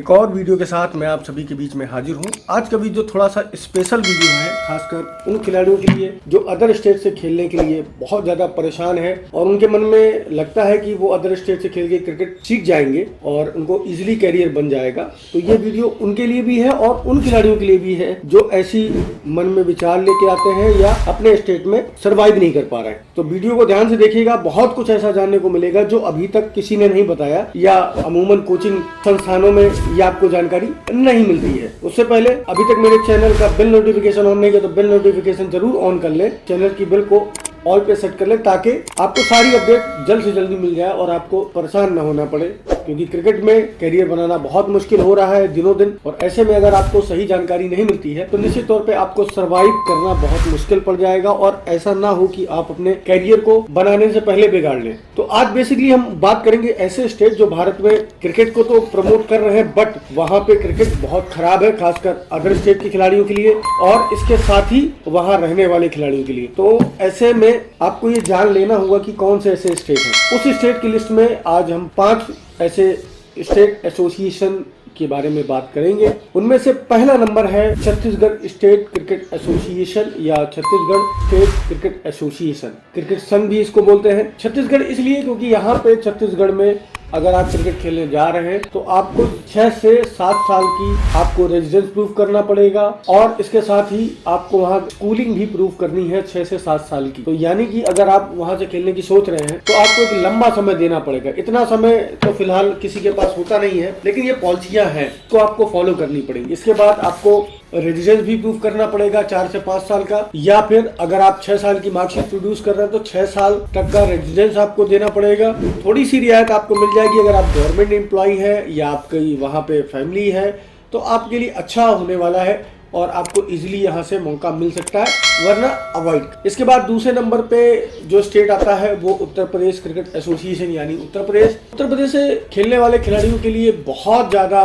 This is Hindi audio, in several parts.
एक और वीडियो के साथ मैं आप सभी के बीच में हाजिर हूं। आज का वीडियो थोड़ा सा स्पेशल वीडियो है, खासकर उन खिलाड़ियों के लिए जो अदर स्टेट से खेलने के लिए बहुत ज़्यादा परेशान है और उनके मन में लगता है कि वो अदर स्टेट से खेल के क्रिकेट सीख जाएंगे और उनको इजीली कैरियर बन जाएगा। तो ये वीडियो उनके लिए भी है और उन खिलाड़ियों के लिए भी है जो ऐसी मन में विचार लेके आते हैं या अपने स्टेट में सर्वाइव नहीं कर पा रहे हैं। तो वीडियो को ध्यान से देखिएगा, बहुत कुछ ऐसा जानने को मिलेगा जो अभी तक किसी ने नहीं बताया या अमूमन कोचिंग संस्थानों में ये आपको जानकारी नहीं मिलती है। उससे पहले अभी तक मेरे चैनल का बेल नोटिफिकेशन ऑन नहीं किया तो बेल नोटिफिकेशन जरूर ऑन कर ले, चैनल की बेल को ऑल पे सेट कर ले ताकि आपको सारी अपडेट जल्द से जल्दी मिल जाए और आपको परेशान न होना पड़े, क्योंकि क्रिकेट में कैरियर बनाना बहुत मुश्किल हो रहा है दिनों दिन। और ऐसे में अगर आपको सही जानकारी नहीं मिलती है तो निश्चित तौर पे आपको सरवाइव करना बहुत मुश्किल पड़ जाएगा और ऐसा ना हो कि आप अपने कैरियर को बनाने से पहले बिगाड़ लें। तो आज बेसिकली हम बात करेंगे ऐसे स्टेट जो भारत में क्रिकेट को तो प्रमोट कर रहे हैं बट वहाँ पे क्रिकेट बहुत खराब है, खासकर अदर स्टेट के खिलाड़ियों के लिए और इसके साथ ही वहाँ रहने वाले खिलाड़ियों के लिए। तो ऐसे में आपको ये जान लेना होगा कि कौन से ऐसे स्टेट हैं। उस स्टेट की लिस्ट में आज हम 5 ऐसे स्टेट एसोसिएशन के बारे में बात करेंगे। उनमें से पहला नंबर है छत्तीसगढ़ स्टेट क्रिकेट एसोसिएशन या Chhattisgarh state cricket association, cricket संघ भी इसको बोलते हैं। छत्तीसगढ़ इसलिए क्योंकि यहाँ पे छत्तीसगढ़ में अगर आप क्रिकेट खेलने जा रहे हैं तो आपको 6 से 7 साल की आपको रेजिडेंस प्रूफ करना पड़ेगा और इसके साथ ही आपको वहाँ स्कूलिंग भी प्रूफ करनी है 6 से 7 साल की। तो यानी कि अगर आप वहाँ से खेलने की सोच रहे हैं तो आपको एक लंबा समय देना पड़ेगा। इतना समय तो फिलहाल किसी के पास होता नहीं है, लेकिन ये पॉलिसियां हैं तो आपको फॉलो करनी पड़ेगी। इसके बाद आपको रेजिडेंस भी प्रूफ करना पड़ेगा 4 से 5 साल का, या फिर अगर आप 6 साल की मार्कशीट प्रोड्यूस कर रहे हैं तो 6 साल तक का रेजिडेंस आपको देना पड़ेगा। थोड़ी सी रियायत आपको मिल जाएगी अगर आप गवर्नमेंट एम्प्लॉय है या आपकी वहाँ पे फैमिली है तो आपके लिए अच्छा होने वाला है और आपको इजीली यहाँ से मौका मिल सकता है, वरना अवॉइड। इसके बाद दूसरे नंबर पे जो स्टेट आता है वो उत्तर प्रदेश क्रिकेट एसोसिएशन यानी उत्तर प्रदेश। उत्तर प्रदेश से खेलने वाले खिलाड़ियों के लिए बहुत ज़्यादा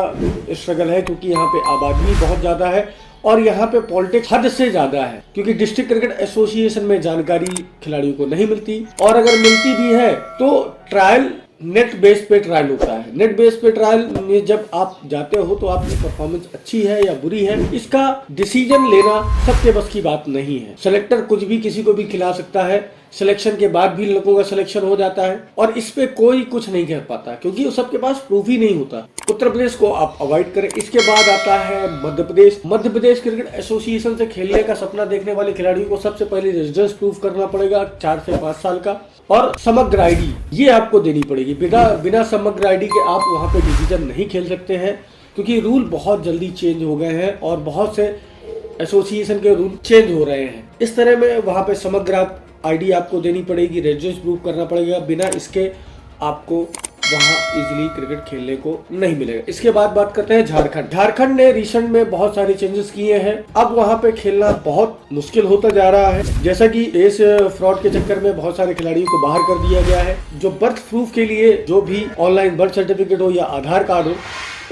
स्ट्रगल है क्योंकि यहाँ पे आबादी बहुत ज़्यादा है और यहाँ पे पॉलिटिक्स हद से ज़्यादा है, क्योंकि डिस्ट्रिक्ट क्रिकेट एसोसिएशन में जानकारी खिलाड़ियों को नहीं मिलती और अगर मिलती भी है तो ट्रायल नेट बेस पे ट्रायल होता है। नेट बेस पे ट्रायल में जब आप जाते हो तो आपकी परफॉर्मेंस अच्छी है या बुरी है इसका डिसीजन लेना सबके बस की बात नहीं है। सेलेक्टर कुछ भी किसी को भी खिला सकता है, सिलेक्शन के बाद भी लोगों का सिलेक्शन हो जाता है और इस पे कोई कुछ नहीं कह पाता क्योंकि उस सबके पास प्रूफ ही नहीं होता। उत्तर प्रदेश को आप अवॉइड करें। इसके बाद आता है मध्य प्रदेश। मध्य प्रदेश क्रिकेट एसोसिएशन से खेलने का सपना देखने वाले खिलाड़ियों को सबसे पहले रेजिडेंस प्रूफ करना पड़ेगा 4 से 5 साल का और समग्र आईडी ये आपको देनी पड़ेगी। बिना समग्र आईडी के आप वहाँ पे डिवीजन नहीं खेल सकते हैं क्योंकि रूल बहुत जल्दी चेंज हो गए हैं और बहुत से एसोसिएशन के रूल चेंज हो रहे हैं। इस तरह में वहाँ पे समग्र आईडी आपको देनी पड़ेगी, रेजिडेंस प्रूफ करना पड़ेगा। बिना इसके आपको वहाँ इजीली क्रिकेट खेलने को नहीं मिलेगा। इसके बाद बात करते हैं झारखंड। झारखंड ने रिसेंट में बहुत सारे चेंजेस किए हैं। अब वहाँ पे खेलना बहुत मुश्किल होता जा रहा है, जैसा कि इस फ्रॉड के चक्कर में बहुत सारे खिलाड़ियों को बाहर कर दिया गया है। जो बर्थ प्रूफ के लिए जो भी ऑनलाइन बर्थ सर्टिफिकेट हो या आधार कार्ड हो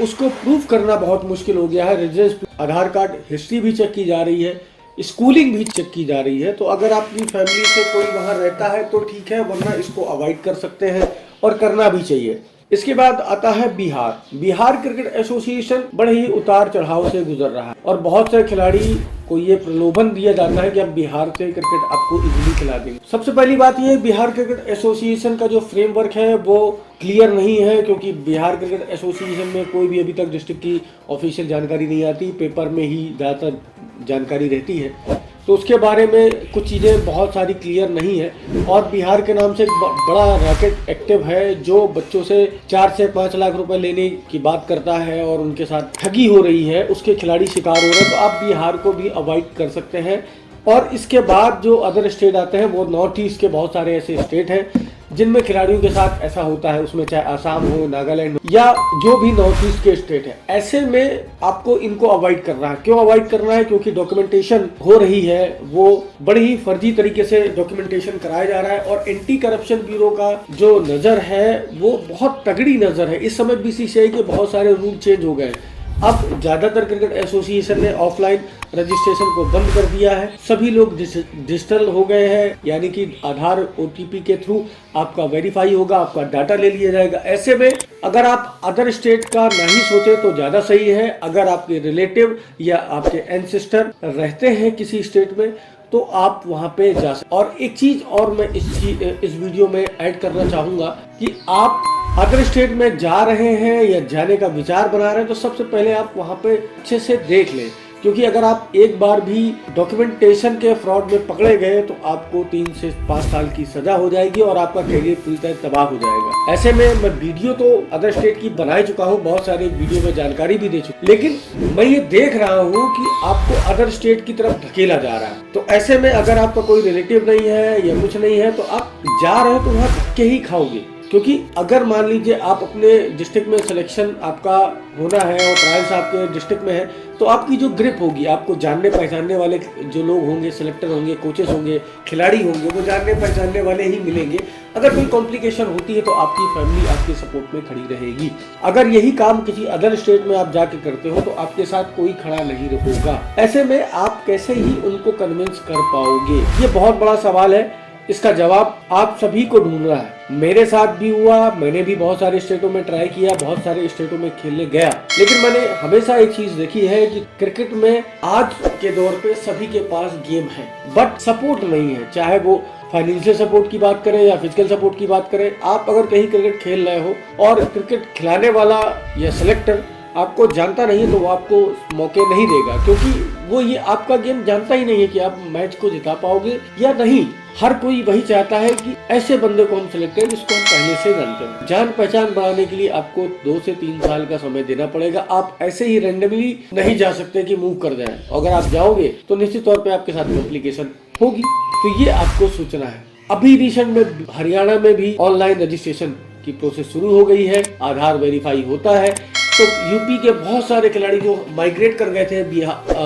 उसको प्रूफ करना बहुत मुश्किल हो गया है। रेजिडेंस, आधार कार्ड, हिस्ट्री भी चेक की जा रही है, स्कूलिंग भी चेक की जा रही है। तो अगर आपकी फैमिली से कोई वहाँ रहता है तो ठीक है, वरना इसको अवॉइड कर सकते हैं और करना भी चाहिए। इसके बाद आता है बिहार। बिहार क्रिकेट एसोसिएशन बड़े ही उतार चढ़ाव से गुजर रहा है और बहुत से खिलाड़ी को ये प्रलोभन दिया जाता है कि अब बिहार से क्रिकेट आपको इजीली खिला देंगे। सबसे पहली बात ये, बिहार क्रिकेट एसोसिएशन का जो फ्रेमवर्क है वो क्लियर नहीं है क्योंकि बिहार क्रिकेट एसोसिएशन में कोई भी अभी तक डिस्ट्रिक्ट की ऑफिशियल जानकारी नहीं आती, पेपर में ही ज़्यादातर जानकारी रहती है। तो उसके बारे में कुछ चीज़ें बहुत सारी क्लियर नहीं है और बिहार के नाम से एक बड़ा रैकेट एक्टिव है जो बच्चों से 4 से 5 लाख रुपए लेने की बात करता है और उनके साथ ठगी हो रही है, उसके खिलाड़ी शिकार हो रहे हैं। तो आप बिहार को भी अवॉइड कर सकते हैं। और इसके बाद जो अदर स्टेट आते हैं वो नॉर्थ ईस्ट के बहुत सारे ऐसे स्टेट हैं जिनमें खिलाड़ियों के साथ ऐसा होता है, उसमें चाहे आसाम हो, नागालैंड हो या जो भी नॉर्थ ईस्ट के स्टेट है। ऐसे में आपको इनको अवॉइड करना है। क्यों अवॉइड करना है? क्योंकि डॉक्यूमेंटेशन हो रही है वो बड़ी ही फर्जी तरीके से डॉक्यूमेंटेशन कराया जा रहा है और एंटी करप्शन ब्यूरो का जो नजर है वो बहुत तगड़ी नजर है। इस समय बीसीसीआई के बहुत सारे रूल चेंज हो गए अब ज्यादातर क्रिकेट एसोसिएशन ने ऑफलाइन रजिस्ट्रेशन को बंद कर दिया है। सभी लोग डिजिटल हो गए हैं, यानी कि आधार OTP के थ्रू आपका वेरीफाई होगा, आपका डाटा ले लिया जाएगा। ऐसे में अगर आप अदर स्टेट का नहीं सोचे तो ज्यादा सही है। अगर आपके रिलेटिव या आपके एंसेस्टर रहते हैं किसी स्टेट में तो आप वहां पे जा सकते। और एक चीज और मैं इस वीडियो में ऐड करना चाहूंगा कि आप अदर स्टेट में जा रहे हैं या जाने का विचार बना रहे हैं तो सबसे पहले आप वहां पे अच्छे से देख लें, क्योंकि अगर आप एक बार भी डॉक्यूमेंटेशन के फ्रॉड में पकड़े गए तो आपको 3 से 5 साल की सजा हो जाएगी और आपका करियर पूरी तरह तबाह हो जाएगा। ऐसे में मैं वीडियो तो अदर स्टेट की बना चुका हूँ, बहुत सारे वीडियो में जानकारी भी दे चुका, लेकिन मैं ये देख रहा हूँ कि आपको अदर स्टेट की तरफ धकेला जा रहा है। तो ऐसे में अगर आपका कोई रिलेटिव नहीं है या कुछ नहीं है तो आप जा रहे हो तो वहाँ धक्के ही खाओगे। क्योंकि अगर मान लीजिए आप अपने डिस्ट्रिक्ट में सिलेक्शन आपका होना है और ट्रायल्स आपके डिस्ट्रिक्ट में है तो आपकी जो ग्रिप होगी, आपको जानने पहचानने वाले जो लोग होंगे, सिलेक्टर होंगे, कोचेस होंगे, खिलाड़ी होंगे, वो जानने पहचानने वाले ही मिलेंगे। अगर कोई कॉम्प्लिकेशन होती है तो आपकी फैमिली आपके सपोर्ट में खड़ी रहेगी। अगर यही काम किसी अदर स्टेट में आप जाके करते हो तो आपके साथ कोई खड़ा नहीं होगा। ऐसे में आप कैसे ही उनको कन्विंस कर पाओगे, ये बहुत बड़ा सवाल है। इसका जवाब आप सभी को ढूंढना है। मेरे साथ भी हुआ, मैंने भी बहुत सारे स्टेटों में ट्राई किया, बहुत सारे स्टेटों में खेलने गया, लेकिन मैंने हमेशा एक चीज देखी है कि क्रिकेट में आज के दौर पे सभी के पास गेम है बट सपोर्ट नहीं है। चाहे वो फाइनेंशियल सपोर्ट की बात करें या फिजिकल सपोर्ट की बात करें, आप अगर कहीं क्रिकेट खेल रहे हो और क्रिकेट खिलाने वाला या सिलेक्टर आपको जानता नहीं है तो वो आपको मौके नहीं देगा, क्योंकि वो ये आपका गेम जानता ही नहीं है कि आप मैच को जिता पाओगे या नहीं। हर कोई वही चाहता है कि ऐसे बंदे को हम सिलेक्ट करें जिसको हम पहले से जानते हैं। जान पहचान बढ़ाने के लिए आपको 2 से 3 साल का समय देना पड़ेगा। आप ऐसे ही रैंडमली नहीं जा सकते कि मूव कर जाए। अगर आप जाओगे तो निश्चित तौर पे आपके साथ कॉम्प्लिकेशन होगी, तो ये आपको सोचना है। अभी रिसेंट में हरियाणा में भी ऑनलाइन रजिस्ट्रेशन की प्रोसेस शुरू हो गई है, आधार वेरीफाई होता है। तो यूपी के बहुत सारे खिलाड़ी जो माइग्रेट कर गए थे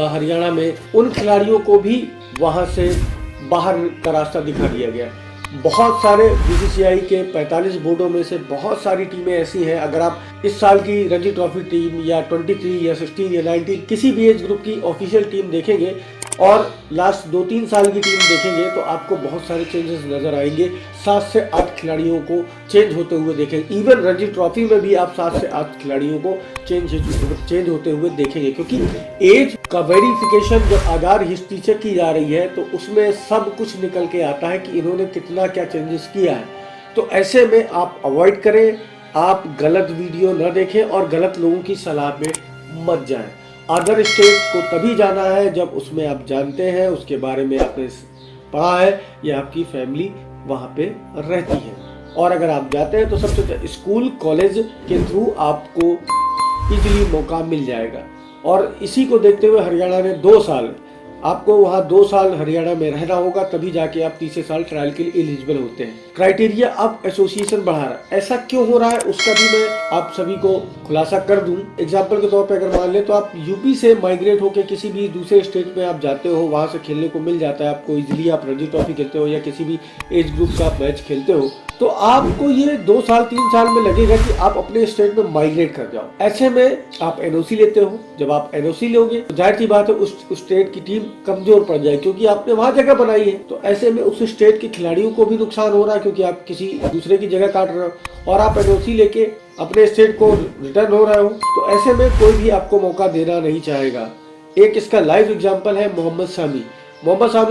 हरियाणा में, उन खिलाड़ियों को भी वहां से बाहर का रास्ता दिखा दिया गया। बहुत सारे BCCI के 45 बोर्डों में से बहुत सारी टीमें ऐसी हैं। अगर आप इस साल की रणजी ट्रॉफी टीम या 23 या 16 या 19 किसी भी एज ग्रुप की ऑफिशियल टीम देखेंगे और लास्ट 2-3 साल की टीम देखेंगे तो आपको बहुत सारे चेंजेस नजर आएंगे। 7 से 8 खिलाड़ियों को चेंज होते हुए देखेंगे। इवन रणजी ट्रॉफी में भी आप 7 से 8 खिलाड़ियों को चेंज होते हुए देखेंगे, क्योंकि एज का वेरिफिकेशन जब आधार हिस्ट्री चेक की जा रही है तो उसमें सब कुछ निकल के आता है कि इन्होंने कितना क्या चेंजेस किया है। तो ऐसे में आप अवॉइड करें, आप गलत वीडियो न देखें और गलत लोगों की सलाह में मत जाएं। अदर स्टेट को तभी जाना है जब उसमें आप जानते हैं, उसके बारे में आपने पढ़ा है या आपकी फैमिली वहां पे रहती है। और अगर आप जाते हैं तो सबसे स्कूल कॉलेज के थ्रू आपको इजीली मौका मिल जाएगा। और इसी को देखते हुए हरियाणा ने 2 साल, आपको वहाँ 2 साल हरियाणा में रहना होगा, तभी जाके आप तीसरे साल ट्रायल के लिए एलिजिबल होते हैं। क्राइटेरिया अब एसोसिएशन बढ़ा रहा है। ऐसा क्यों हो रहा है उसका भी मैं आप सभी को खुलासा कर दूं। एग्जाम्पल के तौर पे अगर मान ले तो आप यूपी से माइग्रेट होकर किसी भी दूसरे स्टेट में आप जाते हो, वहां से खेलने को मिल जाता है आपको इजीली। आप रणजी ट्रॉफी खेलते हो या किसी भी एज ग्रुप का मैच खेलते हो तो आपको ये 2 साल 3 साल में लगेगा कि आप अपने स्टेट में माइग्रेट कर जाओ। ऐसे में आप NOC लेते हो। जब आप NOC लोगे तो जाहिर सी बात है उस स्टेट की टीम कमजोर पड़ जाए, क्योंकि आपने वहां जगह बनाई है। तो ऐसे में उस स्टेट के खिलाड़ियों को भी नुकसान हो रहा है, क्योंकि आप किसी दूसरे की जगह काट रहे हो और आप NOC लेके अपने स्टेट को रिटर्न हो रहे हो। तो ऐसे में कोई भी आपको मौका देना नहीं चाहेगा। एक इसका लाइव एग्जाम्पल है मोहम्मद शामी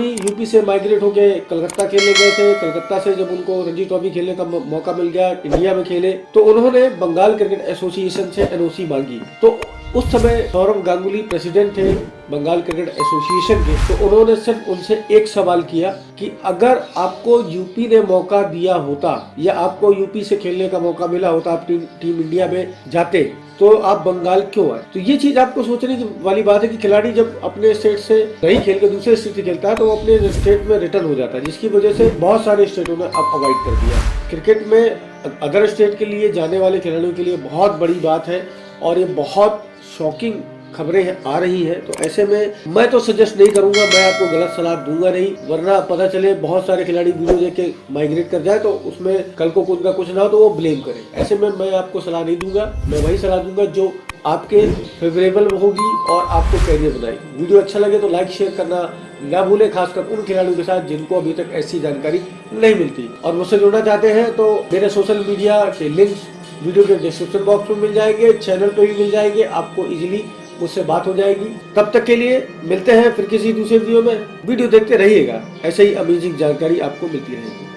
यूपी से माइग्रेट होके कलकत्ता खेलने गए थे। कलकत्ता से जब उनको रणजी ट्रॉफी खेलने का मौका मिल गया, इंडिया में खेले, तो उन्होंने बंगाल क्रिकेट एसोसिएशन से NOC मांगी। तो उस समय सौरव गांगुली प्रेसिडेंट थे बंगाल क्रिकेट एसोसिएशन के। तो उन्होंने सिर्फ उनसे एक सवाल किया कि अगर आपको यूपी ने मौका दिया होता या आपको यूपी से खेलने का मौका मिला होता, आप टीम इंडिया में जाते, तो आप बंगाल क्यों आए। तो ये चीज आपको सोचने की वाली बात है कि खिलाड़ी जब अपने स्टेट से नहीं खेल के दूसरे स्टेट से खेलता है तो वो अपने स्टेट में रिटर्न हो जाता है, जिसकी वजह से बहुत सारे स्टेटों ने अब अवॉइड कर दिया। क्रिकेट में अदर स्टेट के लिए जाने वाले खिलाड़ियों के लिए बहुत बड़ी बात है और ये बहुत शॉकिंग खबरें आ रही हैं, तो ऐसे में मैं तो सजेस्ट नहीं करूंगा, मैं आपको गलत सलाह दूंगा नहीं, वरना पता चले बहुत सारे खिलाड़ी वीडियो देख के माइग्रेट कर जाए तो उसमें कल को कुछ ना कुछ ना हो तो वो ब्लेम करे। ऐसे में मैं आपको सलाह नहीं दूंगा, मैं वही सलाह दूंगा जो आपके फेवरेबल होगी और आपको कैरियर बनाएगी। वीडियो अच्छा लगे तो लाइक शेयर करना ना भूलें, खासकर उन खिलाड़ियों के साथ जिनको अभी तक ऐसी जानकारी नहीं मिलती। और मुझसे जुड़ना चाहते हैं तो मेरे सोशल मीडिया के लिंक्स वीडियो के डिस्क्रिप्शन बॉक्स में मिल जाएंगे, चैनल पे भी मिल जाएंगे, आपको इजीली मुझसे बात हो जाएगी। तब तक के लिए मिलते हैं फिर किसी दूसरे वीडियो में। वीडियो देखते रहिएगा, ऐसे ही अमेजिंग जानकारी आपको मिलती रहेगी।